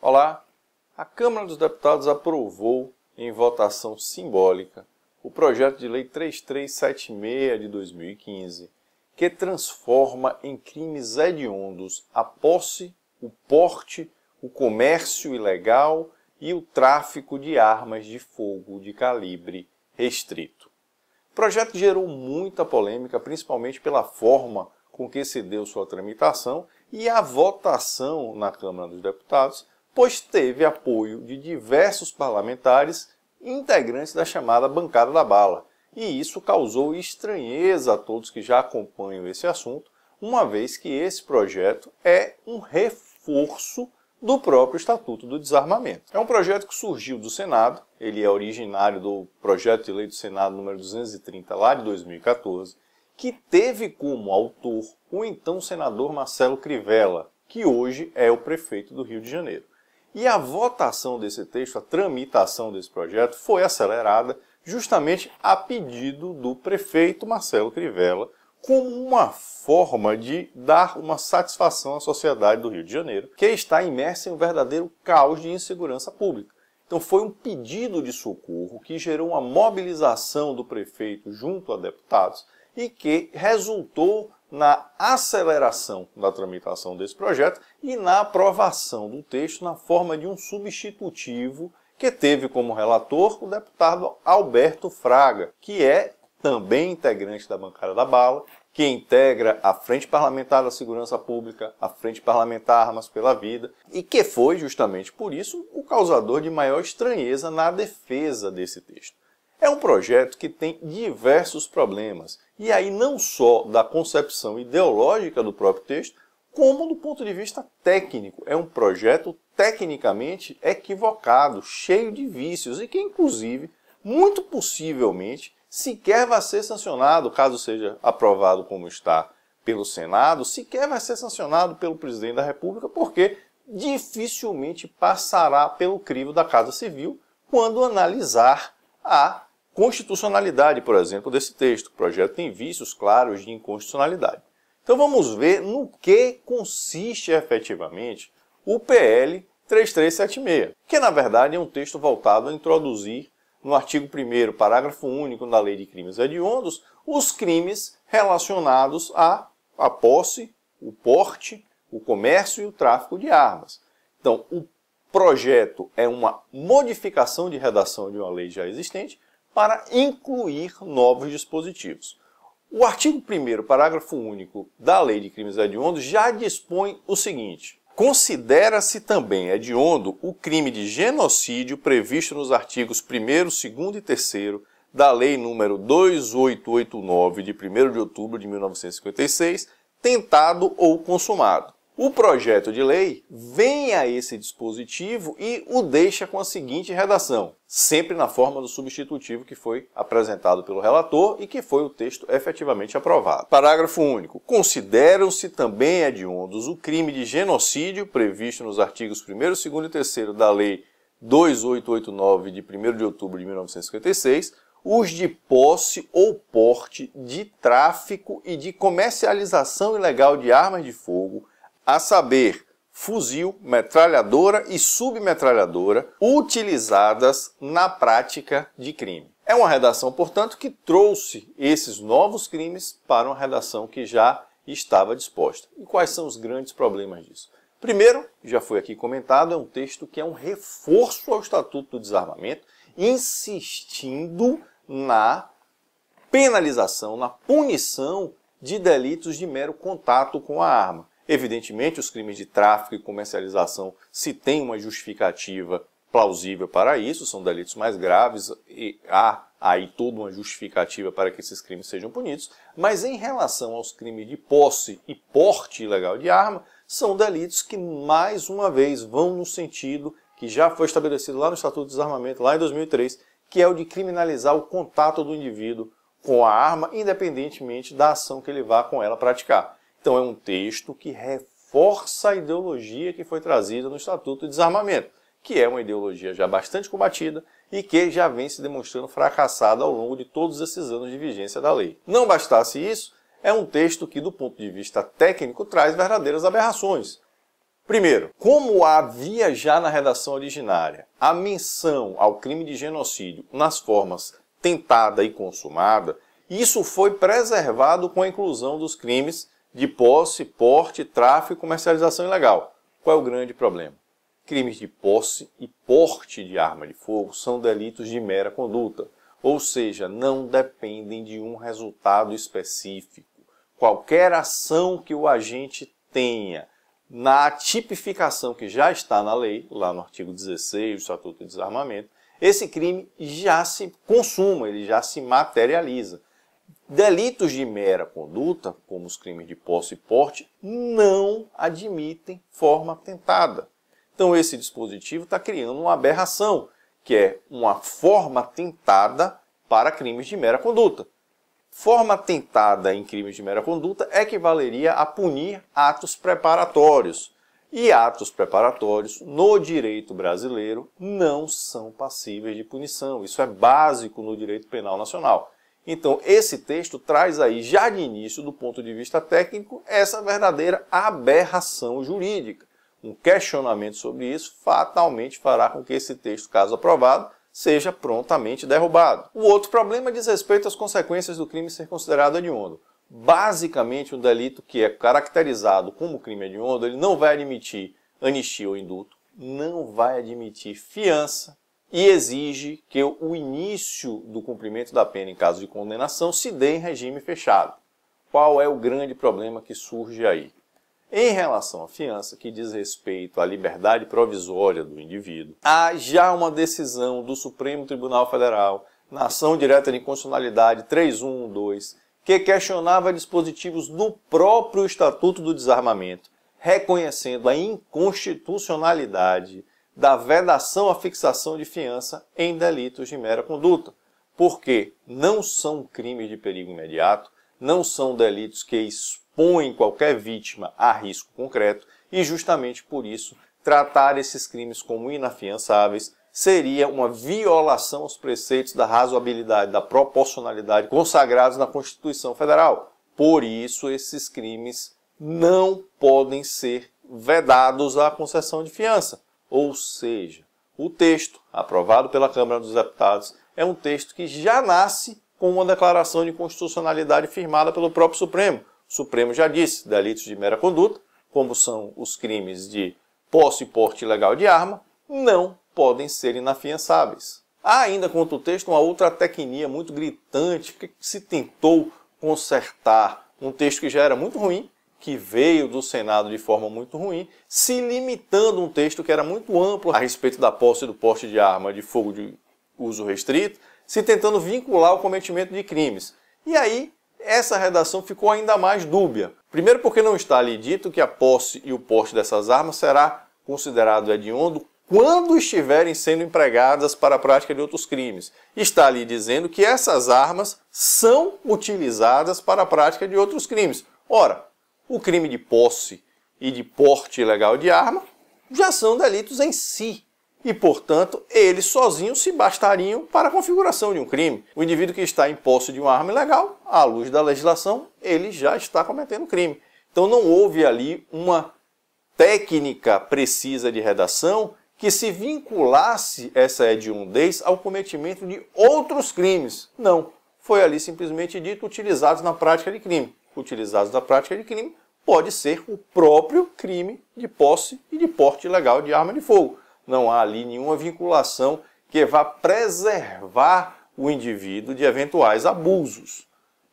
Olá! A Câmara dos Deputados aprovou, em votação simbólica, o projeto de lei 3376 de 2015, que transforma em crimes hediondos a posse, o porte, o comércio ilegal e o tráfico de armas de fogo de calibre restrito. O projeto gerou muita polêmica, principalmente pela forma com que se deu sua tramitação e a votação na Câmara dos Deputados, pois teve apoio de diversos parlamentares integrantes da chamada bancada da bala. E isso causou estranheza a todos que já acompanham esse assunto, uma vez que esse projeto é um reforço do próprio Estatuto do Desarmamento. É um projeto que surgiu do Senado, ele é originário do projeto de lei do Senado número 230, lá de 2014, que teve como autor o então senador Marcelo Crivella, que hoje é o prefeito do Rio de Janeiro. E a votação desse texto, a tramitação desse projeto, foi acelerada justamente a pedido do prefeito Marcelo Crivella, como uma forma de dar uma satisfação à sociedade do Rio de Janeiro, que está imersa em um verdadeiro caos de insegurança pública. Então foi um pedido de socorro que gerou uma mobilização do prefeito junto a deputados e que resultou na aceleração da tramitação desse projeto e na aprovação do texto na forma de um substitutivo que teve como relator o deputado Alberto Fraga, que é também integrante da bancada da bala, que integra a Frente Parlamentar da Segurança Pública, a Frente Parlamentar Armas pela Vida, e que foi, justamente por isso, o causador de maior estranheza na defesa desse texto. É um projeto que tem diversos problemas, e aí não só da concepção ideológica do próprio texto, como do ponto de vista técnico. É um projeto tecnicamente equivocado, cheio de vícios, e que, inclusive, muito possivelmente, sequer vai ser sancionado, caso seja aprovado como está pelo Senado, sequer vai ser sancionado pelo presidente da República, porque dificilmente passará pelo crivo da Casa Civil quando analisar a constitucionalidade, por exemplo, desse texto. O projeto tem vícios claros de inconstitucionalidade. Então vamos ver no que consiste efetivamente o PL 3376, que na verdade é um texto voltado a introduzir no artigo 1º, parágrafo único da Lei de Crimes Hediondos, os crimes relacionados à posse, o porte, o comércio e o tráfico de armas. Então, o projeto é uma modificação de redação de uma lei já existente para incluir novos dispositivos. O artigo 1º, parágrafo único da Lei de Crimes Hediondos já dispõe o seguinte: considera-se também hediondo o crime de genocídio previsto nos artigos 1º, 2º e 3º da Lei nº 2889, de 1º de outubro de 1956, tentado ou consumado. O projeto de lei vem a esse dispositivo e o deixa com a seguinte redação, sempre na forma do substitutivo que foi apresentado pelo relator e que foi o texto efetivamente aprovado. Parágrafo único. Consideram-se também hediondos o crime de genocídio previsto nos artigos 1º, 2º e 3º da Lei 2889, de 1º de outubro de 1956, os de posse ou porte, de tráfico e de comercialização ilegal de armas de fogo, a saber, fuzil, metralhadora e submetralhadora, utilizadas na prática de crime. É uma redação, portanto, que trouxe esses novos crimes para uma redação que já estava disposta. E quais são os grandes problemas disso? Primeiro, já foi aqui comentado, é um texto que é um reforço ao Estatuto do Desarmamento, insistindo na penalização, na punição de delitos de mero contato com a arma. Evidentemente, os crimes de tráfico e comercialização, se tem uma justificativa plausível para isso, são delitos mais graves e há aí toda uma justificativa para que esses crimes sejam punidos, mas em relação aos crimes de posse e porte ilegal de arma, são delitos que, mais uma vez, vão no sentido que já foi estabelecido lá no Estatuto do Desarmamento, lá em 2003, que é o de criminalizar o contato do indivíduo com a arma, independentemente da ação que ele vá com ela praticar. Então é um texto que reforça a ideologia que foi trazida no Estatuto de Desarmamento, que é uma ideologia já bastante combatida e que já vem se demonstrando fracassada ao longo de todos esses anos de vigência da lei. Não bastasse isso, é um texto que, do ponto de vista técnico, traz verdadeiras aberrações. Primeiro, como havia já na redação originária a menção ao crime de genocídio nas formas tentada e consumada, isso foi preservado com a inclusão dos crimes de posse, porte, tráfico e comercialização ilegal. Qual é o grande problema? Crimes de posse e porte de arma de fogo são delitos de mera conduta, ou seja, não dependem de um resultado específico. Qualquer ação que o agente tenha na tipificação que já está na lei, lá no artigo 16 do Estatuto de Desarmamento, esse crime já se consuma, ele já se materializa. Delitos de mera conduta, como os crimes de posse e porte, não admitem forma tentada. Então esse dispositivo está criando uma aberração, que é uma forma tentada para crimes de mera conduta. Forma tentada em crimes de mera conduta equivaleria a punir atos preparatórios. E atos preparatórios, no direito brasileiro, não são passíveis de punição. Isso é básico no direito penal nacional. Então, esse texto traz aí, já de início, do ponto de vista técnico, essa verdadeira aberração jurídica. Um questionamento sobre isso fatalmente fará com que esse texto, caso aprovado, seja prontamente derrubado. O outro problema diz respeito às consequências do crime ser considerado hediondo. Basicamente, um delito que é caracterizado como crime hediondo, ele não vai admitir anistia ou indulto, não vai admitir fiança e exige que o início do cumprimento da pena em caso de condenação se dê em regime fechado. Qual é o grande problema que surge aí? Em relação à fiança, que diz respeito à liberdade provisória do indivíduo, há já uma decisão do Supremo Tribunal Federal, na ação direta de inconstitucionalidade 3112, que questionava dispositivos do próprio Estatuto do Desarmamento, reconhecendo a inconstitucionalidade da vedação à fixação de fiança em delitos de mera conduta, porque não são crimes de perigo imediato, não são delitos que expõem qualquer vítima a risco concreto e justamente por isso tratar esses crimes como inafiançáveis seria uma violação aos preceitos da razoabilidade, da proporcionalidade consagrados na Constituição Federal. Por isso esses crimes não podem ser vedados à concessão de fiança. Ou seja, o texto aprovado pela Câmara dos Deputados é um texto que já nasce com uma declaração de constitucionalidade firmada pelo próprio Supremo. O Supremo já disse, delitos de mera conduta, como são os crimes de posse e porte ilegal de arma, não podem ser inafiançáveis. Há ainda quanto ao texto uma outra tecnia muito gritante que se tentou consertar um texto que já era muito ruim, que veio do Senado de forma muito ruim, se limitando a um texto que era muito amplo a respeito da posse e do porte de arma de fogo de uso restrito, se tentando vincular o cometimento de crimes. E aí, essa redação ficou ainda mais dúbia. Primeiro porque não está ali dito que a posse e o porte dessas armas será considerado hediondo quando estiverem sendo empregadas para a prática de outros crimes. Está ali dizendo que essas armas são utilizadas para a prática de outros crimes. Ora, o crime de posse e de porte ilegal de arma já são delitos em si. E, portanto, eles sozinhos se bastariam para a configuração de um crime. O indivíduo que está em posse de uma arma ilegal, à luz da legislação, ele já está cometendo crime. Então não houve ali uma técnica precisa de redação que se vinculasse essa hediondez ao cometimento de outros crimes. Não. Foi ali simplesmente dito utilizados na prática de crime. Utilizados na prática de crime pode ser o próprio crime de posse e de porte ilegal de arma de fogo. Não há ali nenhuma vinculação que vá preservar o indivíduo de eventuais abusos.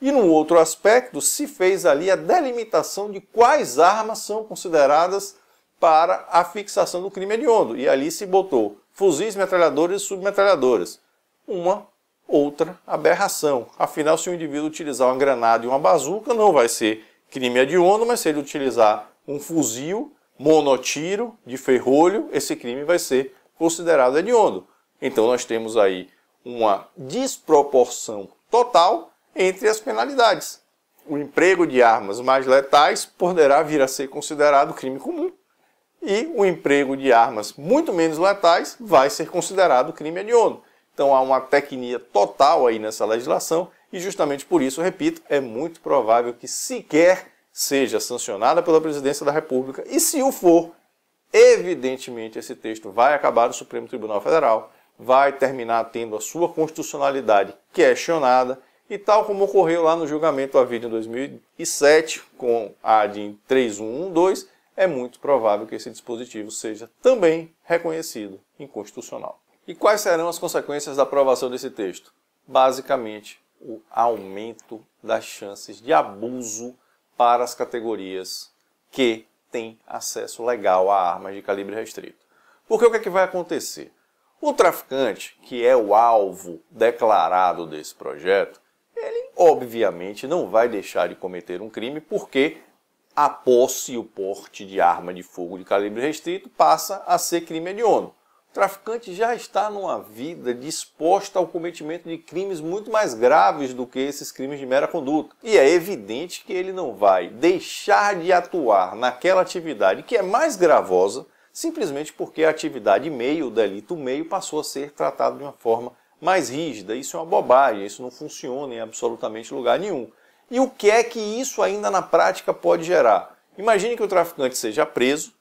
E num outro aspecto, se fez ali a delimitação de quais armas são consideradas para a fixação do crime hediondo. E ali se botou fuzis, metralhadoras e submetralhadoras. Uma outra aberração. Afinal, se o indivíduo utilizar uma granada e uma bazuca, não vai ser crime hediondo, mas se ele utilizar um fuzil monotiro de ferrolho, esse crime vai ser considerado hediondo. Então nós temos aí uma desproporção total entre as penalidades. O emprego de armas mais letais poderá vir a ser considerado crime comum e o emprego de armas muito menos letais vai ser considerado crime hediondo. Então há uma tecnia total aí nessa legislação e justamente por isso, repito, é muito provável que sequer seja sancionada pela Presidência da República e se o for, Evidentemente, esse texto vai acabar no Supremo Tribunal Federal, vai terminar tendo a sua constitucionalidade questionada, e tal como ocorreu lá no julgamento à vida em 2007, com a ADIM 3112, é muito provável que esse dispositivo seja também reconhecido inconstitucional. E quais serão as consequências da aprovação desse texto? Basicamente, o aumento das chances de abuso para as categorias que têm acesso legal a armas de calibre restrito. Porque o que é que vai acontecer? O traficante, que é o alvo declarado desse projeto, ele obviamente não vai deixar de cometer um crime porque a posse e o porte de arma de fogo de calibre restrito passa a ser crime hediondo. O traficante já está numa vida disposta ao cometimento de crimes muito mais graves do que esses crimes de mera conduta. E é evidente que ele não vai deixar de atuar naquela atividade que é mais gravosa, simplesmente porque a atividade meio, o delito meio, passou a ser tratado de uma forma mais rígida. Isso é uma bobagem, isso não funciona em absolutamente lugar nenhum. E o que é que isso ainda na prática pode gerar? Imagine que o traficante seja preso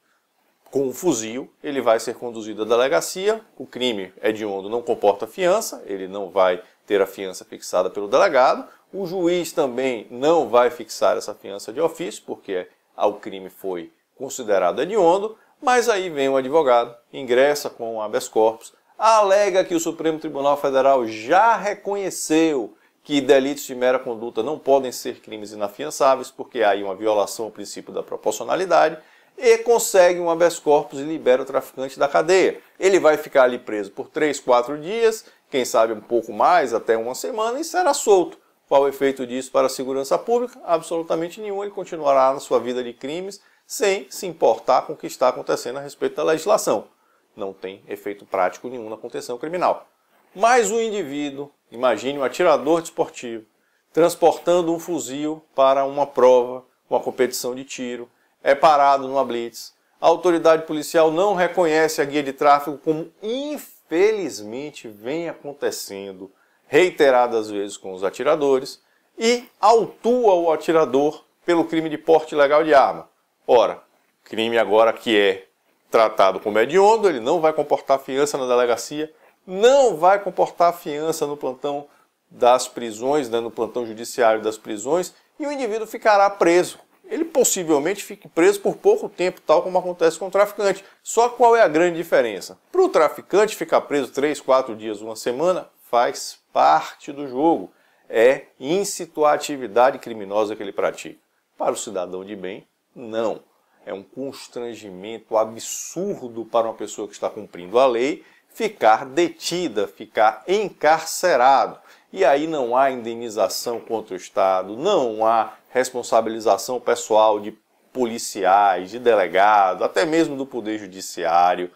com um fuzil, ele vai ser conduzido à delegacia, o crime hediondo não comporta fiança, ele não vai ter a fiança fixada pelo delegado, o juiz também não vai fixar essa fiança de ofício, porque o crime foi considerado hediondo, mas aí vem um advogado, ingressa com o habeas corpus, alega que o Supremo Tribunal Federal já reconheceu que delitos de mera conduta não podem ser crimes inafiançáveis, porque há aí uma violação ao princípio da proporcionalidade, e consegue um habeas corpus e libera o traficante da cadeia. Ele vai ficar ali preso por 3, 4 dias, quem sabe um pouco mais, até uma semana, e será solto. Qual o efeito disso para a segurança pública? Absolutamente nenhum. Ele continuará na sua vida de crimes sem se importar com o que está acontecendo a respeito da legislação. Não tem efeito prático nenhum na contenção criminal. Mas o indivíduo, imagine um atirador desportivo, transportando um fuzil para uma prova, uma competição de tiro, é parado numa blitz, a autoridade policial não reconhece a guia de tráfego, como infelizmente vem acontecendo reiteradas vezes com os atiradores, e autua o atirador pelo crime de porte ilegal de arma. Ora, crime agora que é tratado como hediondo, ele não vai comportar fiança na delegacia, não vai comportar fiança no plantão das prisões, no plantão judiciário das prisões, e o indivíduo ficará preso. Ele possivelmente fique preso por pouco tempo, tal como acontece com o traficante. Só qual é a grande diferença? Para o traficante ficar preso 3, 4 dias, uma semana, faz parte do jogo. É íncito à atividade criminosa que ele pratica. Para o cidadão de bem, não. É um constrangimento absurdo para uma pessoa que está cumprindo a lei ficar detida, ficar encarcerado. E aí não há indenização contra o Estado, não há responsabilização pessoal de policiais, de delegados, até mesmo do Poder Judiciário,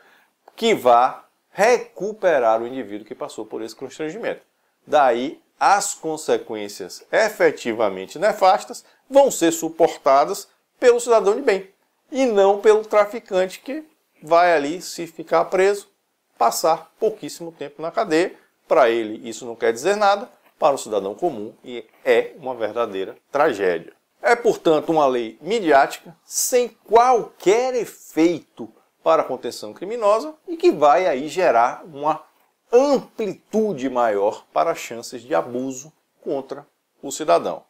que vá recuperar o indivíduo que passou por esse constrangimento. Daí, as consequências efetivamente nefastas vão ser suportadas pelo cidadão de bem, e não pelo traficante que vai ali, se ficar preso, passar pouquíssimo tempo na cadeia. Para ele isso não quer dizer nada, para o cidadão comum e é uma verdadeira tragédia. É, portanto, uma lei midiática, sem qualquer efeito para a contenção criminosa e que vai aí gerar uma amplitude maior para as chances de abuso contra o cidadão.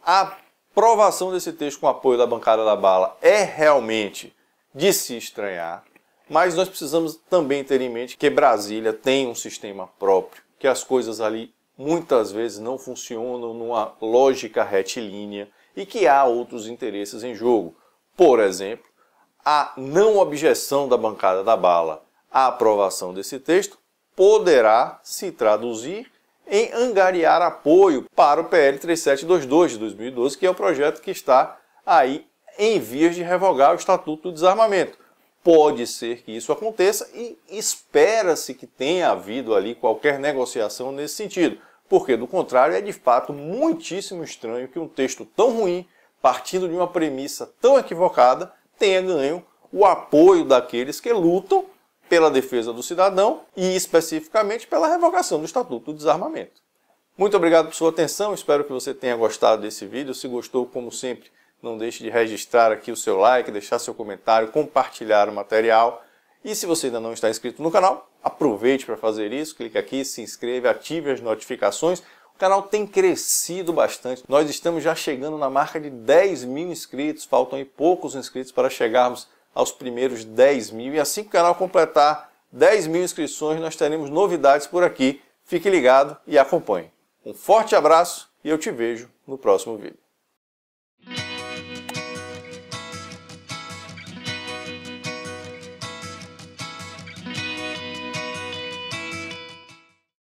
A aprovação desse texto com apoio da bancada da bala é realmente de se estranhar, mas nós precisamos também ter em mente que Brasília tem um sistema próprio, que as coisas ali muitas vezes não funcionam numa lógica retilínea e que há outros interesses em jogo. Por exemplo, a não objeção da bancada da bala à aprovação desse texto poderá se traduzir em angariar apoio para o PL 3722 de 2012, que é o projeto que está aí em vias de revogar o Estatuto do Desarmamento. Pode ser que isso aconteça e espera-se que tenha havido ali qualquer negociação nesse sentido, porque do contrário é de fato muitíssimo estranho que um texto tão ruim, partindo de uma premissa tão equivocada, tenha ganho o apoio daqueles que lutam pela defesa do cidadão e especificamente pela revogação do Estatuto do Desarmamento. Muito obrigado por sua atenção, espero que você tenha gostado desse vídeo. Se gostou, como sempre, Não deixe de registrar aqui o seu like, deixar seu comentário, compartilhar o material. E se você ainda não está inscrito no canal, aproveite para fazer isso, clique aqui, se inscreva, ative as notificações. O canal tem crescido bastante, nós estamos já chegando na marca de 10 mil inscritos, faltam aí poucos inscritos para chegarmos aos primeiros 10 mil. E assim que o canal completar 10 mil inscrições, nós teremos novidades por aqui. Fique ligado e acompanhe. Um forte abraço e eu te vejo no próximo vídeo.